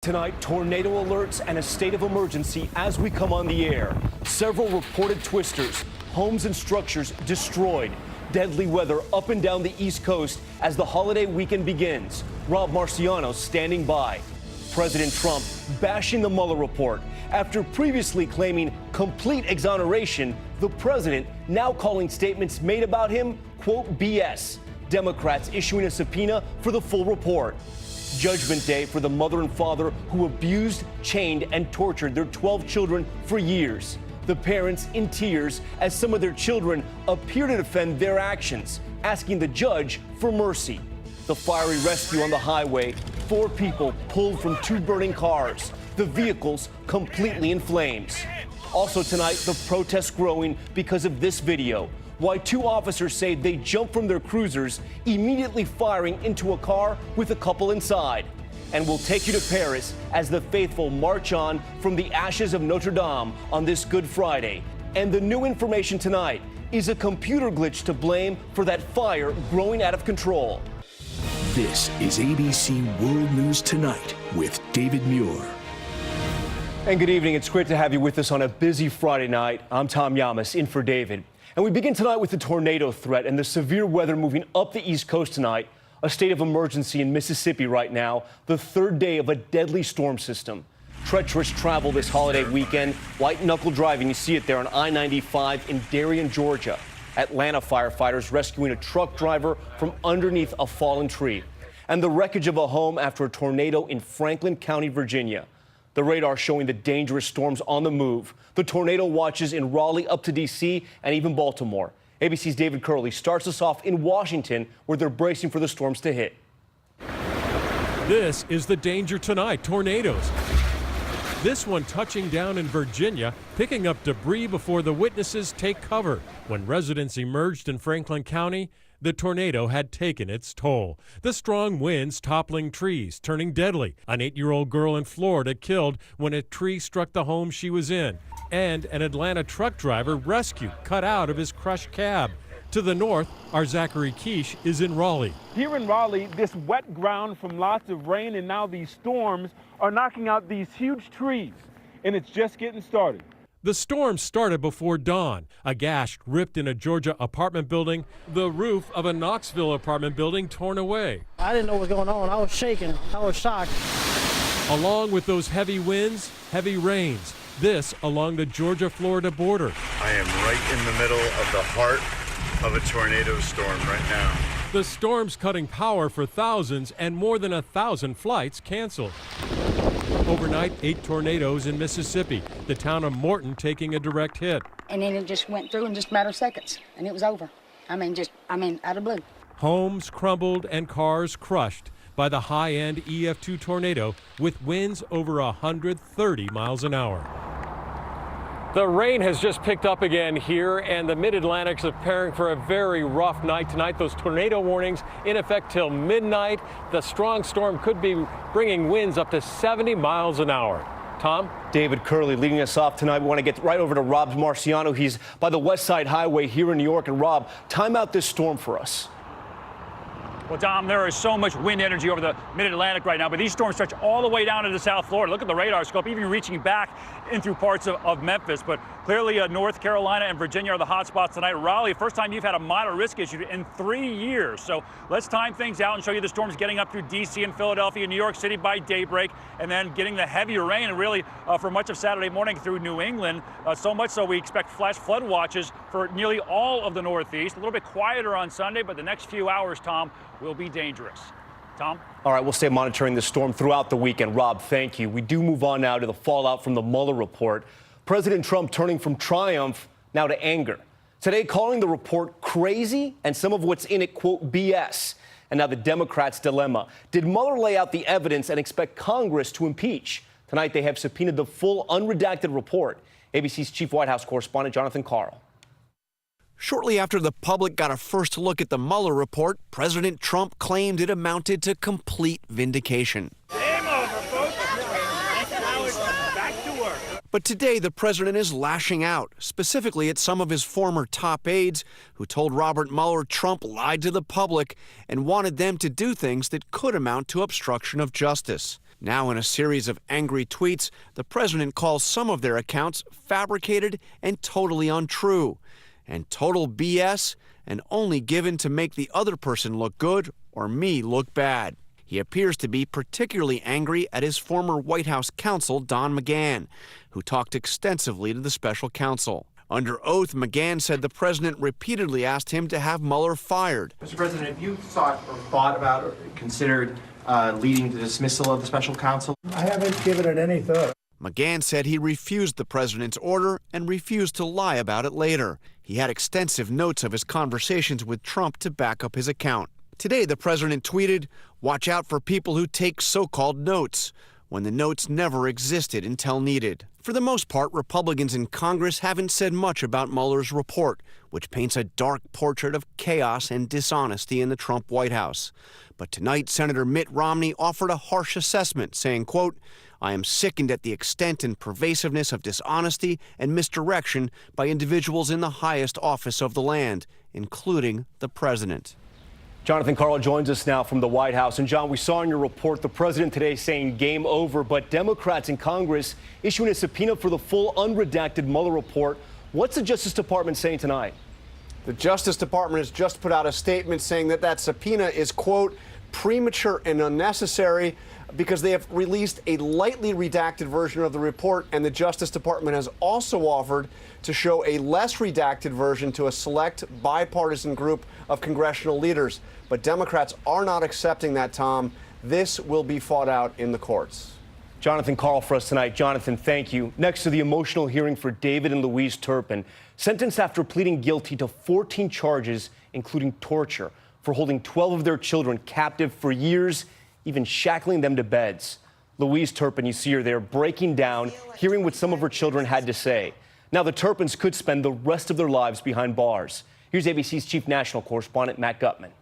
Tonight, tornado alerts and a state of emergency as we come on the air. Several reported twisters, homes and structures destroyed. Deadly weather up and down the East Coast as the holiday weekend begins. Rob Marciano standing by. President Trump bashing the Mueller report. After previously claiming complete exoneration, the president now calling statements made about him, quote, BS. Democrats issuing a subpoena for the full report. Judgment Day for the mother and father who abused, chained, and tortured their 12 children for years. The parents in tears as some of their children appear to defend their actions, asking the judge for mercy. The fiery rescue on the highway, 4 people pulled from 2 burning cars, the vehicles completely in flames. Also tonight, the protests growing because of this video. Why 2 officers say they jumped from their cruisers, immediately firing into a car with a couple inside. And we'll take you to Paris as the faithful march on from the ashes of Notre Dame on this Good Friday. And the new information tonight is a computer glitch to blame for that fire growing out of control. This is ABC World News Tonight with David Muir. And good evening. It's great to have you with us on a busy Friday night. I'm Tom Yamas, in for David. And we begin tonight with the tornado threat and the severe weather moving up the East Coast tonight. A state of emergency in Mississippi right now, the 3rd day of a deadly storm system. Treacherous travel this holiday weekend. White knuckle driving, you see it there on I-95 in Darien, Georgia. Atlanta firefighters rescuing a truck driver from underneath a fallen tree. And the wreckage of a home after a tornado in Franklin County, Virginia. The radar showing the dangerous storms on the move. The tornado watches in Raleigh up to D.C. and even Baltimore. ABC's David Curley starts us off in Washington, where they're bracing for the storms to hit. This is the danger tonight, tornadoes. This one touching down in Virginia, picking up debris before the witnesses take cover. When residents emerged in Franklin County, the tornado had taken its toll. The strong winds toppling trees, turning deadly. An 8-year-old girl in Florida killed when a tree struck the home she was in. And an Atlanta truck driver rescued, cut out of his crushed cab. To the north, our Zachary Quiche is in Raleigh. Here in Raleigh, this wet ground from lots of rain and now these storms are knocking out these huge trees. And it's just getting started. The storm started before dawn. A gash ripped in a Georgia apartment building. The roof of a Knoxville apartment building torn away. I didn't know what was going on. I was shaking. I was shocked. Along with those heavy winds, heavy rains. This along the Georgia-Florida border. I am right in the middle of the heart of a tornado storm right now. The storm's cutting power for thousands and more than 1,000 flights canceled. Overnight, 8 tornadoes in Mississippi, the town of Morton taking a direct hit. And then it just went through in just a matter of seconds, and it was over. I mean, out of blue. Homes crumbled and cars crushed by the high-end EF2 tornado with winds over 130 miles an hour. The rain has just picked up again here, and the Mid-Atlantic's preparing for a very rough night tonight. Those tornado warnings in effect till midnight. The strong storm could be bringing winds up to 70 miles an hour. Tom? David Curley leading us off tonight. We want to get right over to Rob Marciano. He's by the West Side Highway here in New York. And Rob, time out this storm for us. Well, Tom, there is so much wind energy over the Mid-Atlantic right now, but these storms stretch all the way down into South Florida. Look at the radar scope, even reaching back in through parts of Memphis. But clearly, North Carolina and Virginia are the hot spots tonight. Raleigh, first time you've had a moderate risk issue in 3 years. So let's time things out and show you the storms getting up through D.C. and Philadelphia, New York City by daybreak, and then getting the heavier rain, and really for much of Saturday morning through New England. So much so we expect flash flood watches for nearly all of the Northeast. A little bit quieter on Sunday, but the next few hours, Tom, will be dangerous. Tom? All right, we'll stay monitoring the storm throughout the weekend. Rob, thank you. We do move on now to the fallout from the Mueller report. President Trump turning from triumph now to anger. Today calling the report crazy and some of what's in it, quote, BS. And now the Democrats' dilemma. Did Mueller lay out the evidence and expect Congress to impeach? Tonight they have subpoenaed the full unredacted report. ABC's chief White House correspondent Jonathan Karl. Shortly after the public got a first look at the Mueller report, President Trump claimed it amounted to complete vindication. Game over, folks. Now it's back to work. But today, the president is lashing out, specifically at some of his former top aides who told Robert Mueller Trump lied to the public and wanted them to do things that could amount to obstruction of justice. Now, in a series of angry tweets, the president calls some of their accounts fabricated and totally untrue, and total BS, and only given to make the other person look good or me look bad. He appears to be particularly angry at his former White House counsel, Don McGahn, who talked extensively to the special counsel. Under oath, McGahn said the president repeatedly asked him to have Mueller fired. Mr. President, have you thought about or considered leading to the dismissal of the special counsel? I haven't given it any thought. McGahn said he refused the president's order and refused to lie about it later. He had extensive notes of his conversations with Trump to back up his account. Today, the president tweeted, "Watch out for people who take so-called notes," when the notes never existed until needed. For the most part, Republicans in Congress haven't said much about Mueller's report, which paints a dark portrait of chaos and dishonesty in the Trump White House. But tonight, Senator Mitt Romney offered a harsh assessment, saying, quote, "I am sickened at the extent and pervasiveness of dishonesty and misdirection by individuals in the highest office of the land, including the president." Jonathan Karl joins us now from the White House. And John, we saw in your report the president today saying game over, but Democrats in Congress issuing a subpoena for the full unredacted Mueller report. What's the Justice Department saying tonight? The Justice Department has just put out a statement saying that subpoena is, quote, premature and unnecessary because they have released a lightly redacted version of the report, and the Justice Department has also offered to show a less redacted version to a select bipartisan group of congressional leaders. But Democrats are not accepting that, Tom. This will be fought out in the courts. Jonathan Karl for us tonight. Jonathan, thank you. Next to the emotional hearing for David and Louise Turpin, sentenced after pleading guilty to 14 charges, including torture, for holding 12 of their children captive for years, even shackling them to beds. Louise Turpin, you see her there breaking down, hearing what some of her children had to say. Now the Turpins could spend the rest of their lives behind bars. Here's ABC's chief national correspondent, Matt Gutman.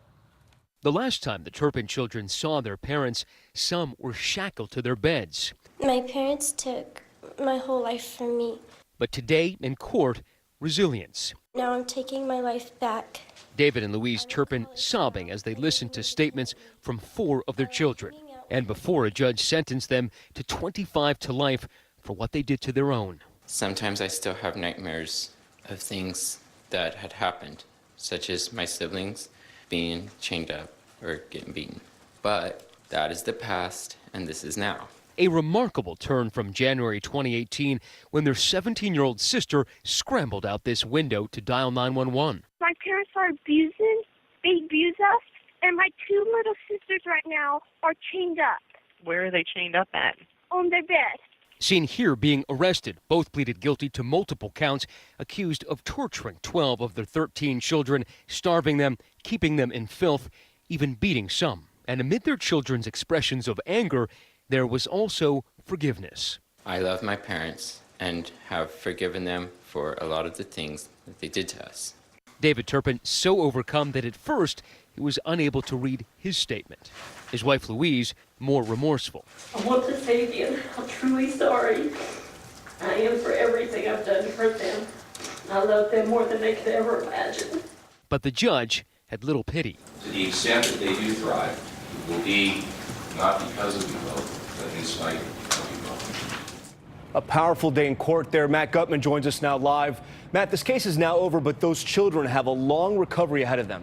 The last time the Turpin children saw their parents, some were shackled to their beds. My parents took my whole life from me. But today in court, resilience. Now I'm taking my life back. David and Louise Turpin sobbing as they listened to statements from 4 of their children. And before a judge sentenced them to 25 to life for what they did to their own. Sometimes I still have nightmares of things that had happened, such as my siblings being chained up or getting beaten. But that is the past, and this is now. A remarkable turn from January 2018 when their 17-year-old sister scrambled out this window to dial 911. My parents are abusing. They abuse us, and my 2 little sisters right now are chained up. Where are they chained up at? On their bed. Seen here being arrested, both pleaded guilty to multiple counts, accused of torturing 12 of their 13 children, starving them, keeping them in filth, even beating some. And amid their children's expressions of anger, there was also forgiveness. I love my parents and have forgiven them for a lot of the things that they did to us. David Turpin so overcome that at first he was unable to read his statement. His wife Louise more remorseful. I want to say again, I'm truly sorry. I am for everything I've done to hurt them. I love them more than they could ever imagine. But the judge had little pity. To the extent that they do thrive, it will be not because of you both, but in spite of you both. A powerful day in court there. Matt Gutman joins us now live. Matt, this case is now over, but those children have a long recovery ahead of them.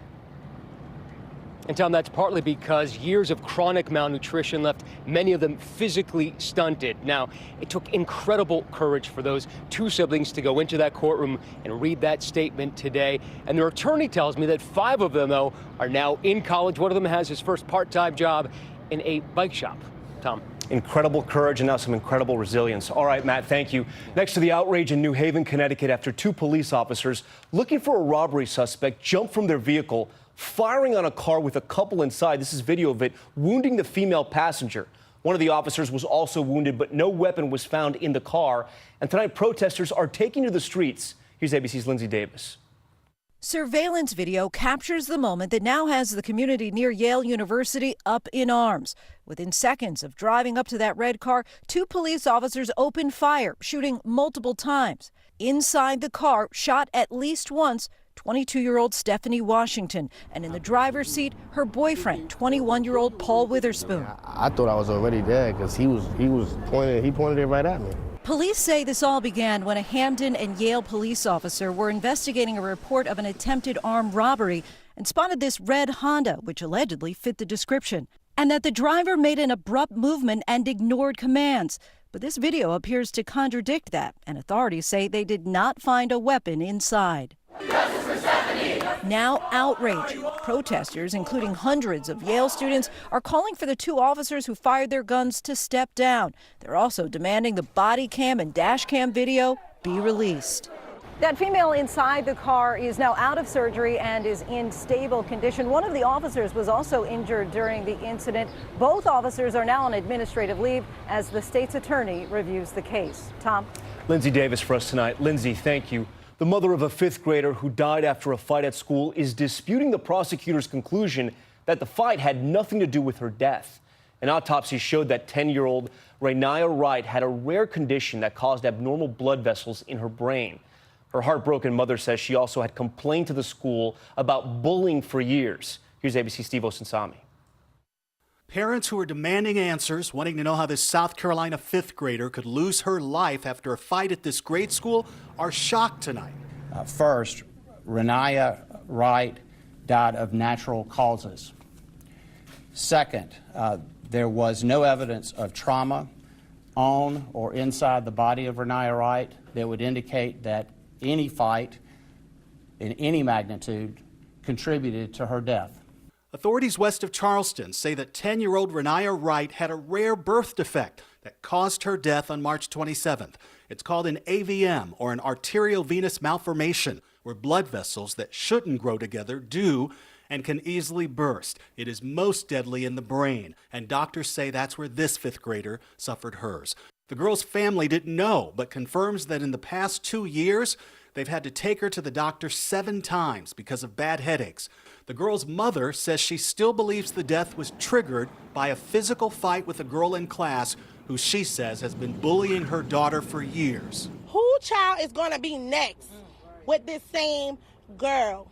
And Tom, that's partly because years of chronic malnutrition left many of them physically stunted. Now, it took incredible courage for those 2 siblings to go into that courtroom and read that statement today. And their attorney tells me that 5 of them, though, are now in college. One of them has his first part-time job in a bike shop. Tom. Incredible courage and now some incredible resilience. All right, Matt, thank you. Next to the outrage in New Haven, Connecticut, after 2 police officers looking for a robbery suspect jumped from their vehicle, firing on a car with a couple inside. This is video of it, wounding the female passenger. One of the officers was also wounded, but no weapon was found in the car. And tonight, protesters are taking to the streets. Here's ABC's Lindsay Davis. Surveillance video captures the moment that now has the community near Yale University up in arms. Within seconds of driving up to that red car, 2 police officers opened fire, shooting multiple times. Inside the car, shot at least once, 22-year-old Stephanie Washington, and in the driver's seat, her boyfriend, 21-year-old Paul Witherspoon. I thought I was already dead because he pointed it right at me. Police say this all began when a Hamden and Yale police officer were investigating a report of an attempted armed robbery and spotted this red Honda, which allegedly fit the description, and that the driver made an abrupt movement and ignored commands. But this video appears to contradict that, and authorities say they did not find a weapon inside. Justice for Stephanie! Now outrage. Protesters, including hundreds of Yale students, are calling for the two officers who fired their guns to step down. They're also demanding the body cam and dash cam video be released. That female inside the car is now out of surgery and is in stable condition. One of the officers was also injured during the incident. Both officers are now on administrative leave as the state's attorney reviews the case. Tom? Lindsay Davis for us tonight. Lindsay, thank you. The mother of a fifth grader who died after a fight at school is disputing the prosecutor's conclusion that the fight had nothing to do with her death. An autopsy showed that 10-year-old Rainiah Wright had a rare condition that caused abnormal blood vessels in her brain. Her heartbroken mother says she also had complained to the school about bullying for years. Here's ABC's Steve Osunsami. Parents who are demanding answers, wanting to know how this South Carolina fifth grader could lose her life after a fight at this grade school, are shocked tonight. First, Rainiah Wright died of natural causes. Second, there was no evidence of trauma on or inside the body of Rainiah Wright that would indicate that any fight in any magnitude contributed to her death. Authorities west of Charleston say that 10-year-old Rainiah Wright had a rare birth defect that caused her death on March 27th. It's called an AVM, or an arteriovenous malformation, where blood vessels that shouldn't grow together do and can easily burst. It is most deadly in the brain, and doctors say that's where this fifth grader suffered hers. The girl's family didn't know, but confirms that in the past 2 years, they've had to take her to the doctor 7 times because of bad headaches. The girl's mother says she still believes the death was triggered by a physical fight with a girl in class who she says has been bullying her daughter for years. Who child is going to be next with this same girl?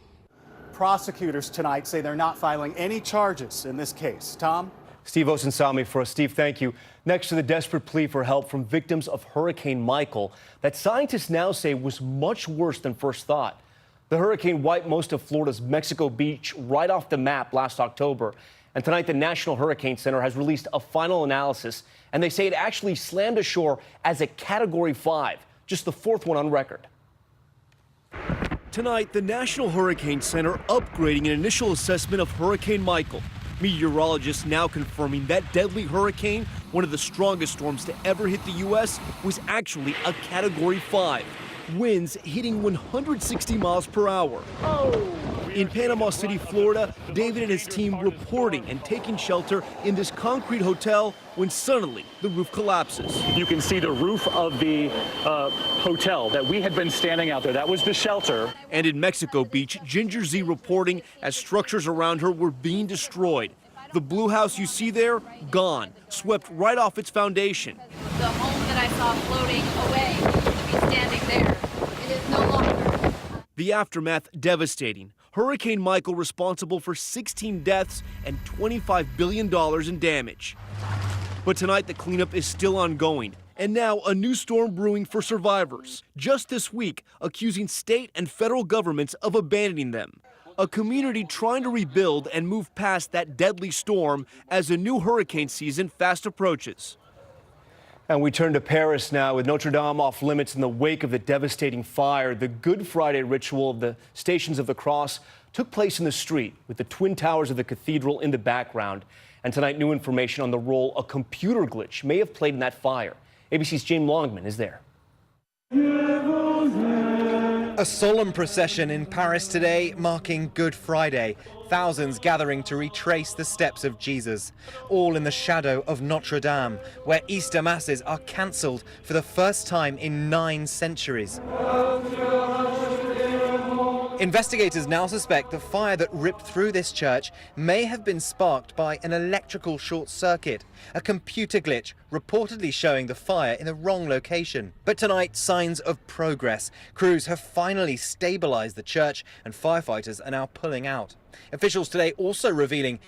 Prosecutors tonight say they're not filing any charges in this case. Tom? Steve Osunsami for us. Steve, thank you. Next to the desperate plea for help from victims of Hurricane Michael that scientists now say was much worse than first thought. The hurricane wiped most of Florida's Mexico Beach right off the map last October. And tonight, the National Hurricane Center has released a final analysis, and they say it actually slammed ashore as a Category 5, just the 4th one on record. Tonight, the National Hurricane Center upgrading an initial assessment of Hurricane Michael. Meteorologists now confirming that deadly hurricane, one of the strongest storms to ever hit the U.S., was actually a Category 5. Winds hitting 160 miles per hour. In Panama City, Florida, David and his team reporting and taking shelter in this concrete hotel when suddenly the roof collapses. You can see the roof of the hotel that we had been standing out there. That was the shelter. And in Mexico Beach, Ginger Z reporting as structures around her were being destroyed. The blue house you see there, gone, swept right off its foundation. The home that I saw floating away used to be standing there. It is no longer. The aftermath devastating. Hurricane Michael responsible for 16 deaths and $25 billion in damage. But tonight the cleanup is still ongoing. And now a new storm brewing for survivors. Just this week, accusing state and federal governments of abandoning them. A community trying to rebuild and move past that deadly storm as a new hurricane season fast approaches. And we turn to Paris now with Notre Dame off limits in the wake of the devastating fire. The Good Friday ritual of the Stations of the Cross took place in the street with the twin towers of the cathedral in the background. And tonight, new information on the role a computer glitch may have played in that fire. ABC's Jane Longman is there. A solemn procession in Paris today marking Good Friday. Thousands gathering to retrace the steps of Jesus, all in the shadow of Notre Dame, where Easter masses are cancelled for the first time in 9 centuries. Investigators now suspect the fire that ripped through this church may have been sparked by an electrical short circuit, a computer glitch reportedly showing the fire in the wrong location. But tonight, signs of progress. Crews have finally stabilized the church and firefighters are now pulling out. Officials today also revealing